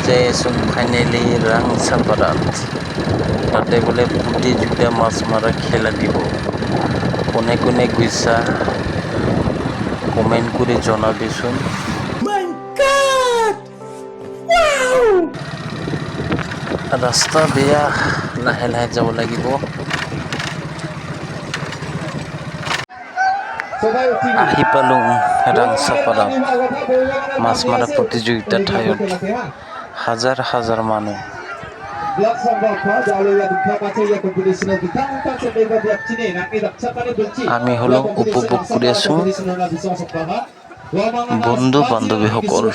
যাই আছোঁ ফাইনেলি ৰাংচাপাৰাত। তাতে বোলে প্ৰতিযোগিতা মাছ মৰা খেলা দিব। কোনে কোনে গৈছা কমেণ্ট কৰি জনাবিচোন। ৰাস্তা বেয়া, লাহে লাহে যাব লাগিব। আহি পালোঁ ৰাংচাপাৰাত। মাছ মৰা প্ৰতিযোগিতাৰ ঠাইত হাজাৰ হাজাৰ মানুহ। আমি হলো উপভোগ কৰি আছোঁ। বন্ধু বান্ধৱীসকল,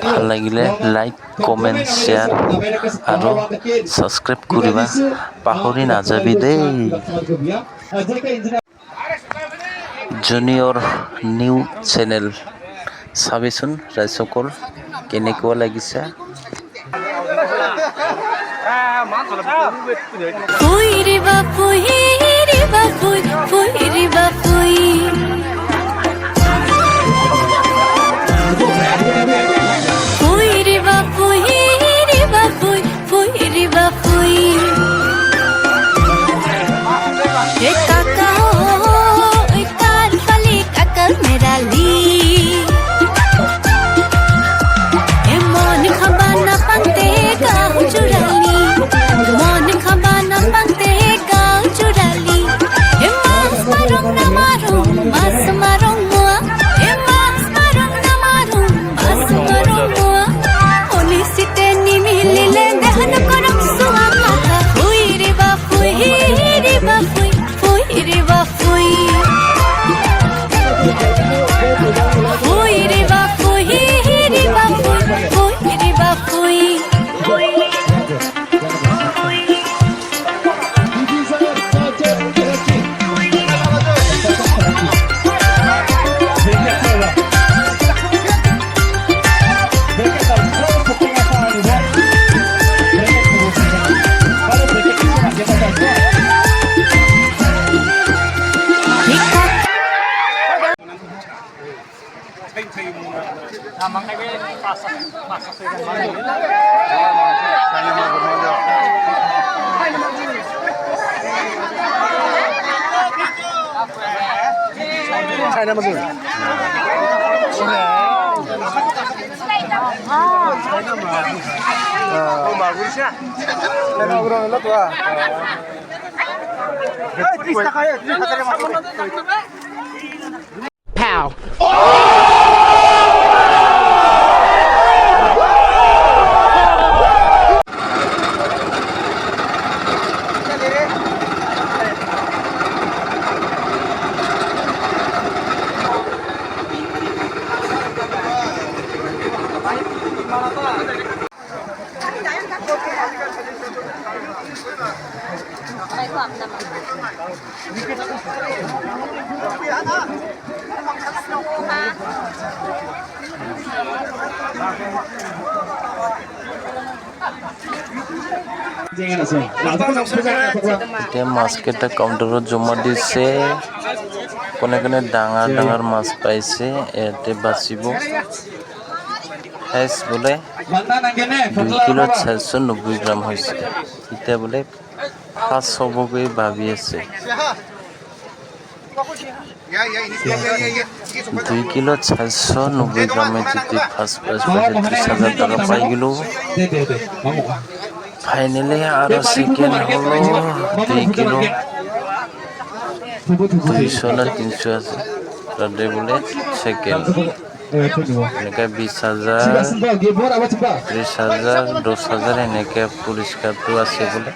ভাল লাগিলে লাইক কমেণ্ট শ্বেয়াৰ আৰু ছাবস্ক্ৰাইব কৰিবা পাহৰি নাযাবি দেই। জুনিয়ৰ নিউ চেনেল চাবিচোন ৰাইজসকল, কেনেকুৱা লাগিছে। এতিয়া মাছকেইটা কাউণ্টাৰত জমা দিছে। কোনে কোনে ডাঙৰ ডাঙৰ মাছ পাইছে ইয়াতে বাচিব। সাইজ বোলে 2 কিলো 490 গ্ৰাম হৈছে। এতিয়া বোলে ফাৰ্ষ্ট হ'বগৈ ভাবি আছে। 2 কিলো 490 গ্রামে যদি ফার্স্ট প্রাইজ পাইছে 30,000 টাকা পাই গেল। ফাইনালি আরো সেকেন্ড হলো 2 কিলো 200 না 300 আছে, তাদের বলে সেকেন্ড। এনেকে 20,000 30,000 10,000 এনেকে পুরস্কারটো আছে বলে।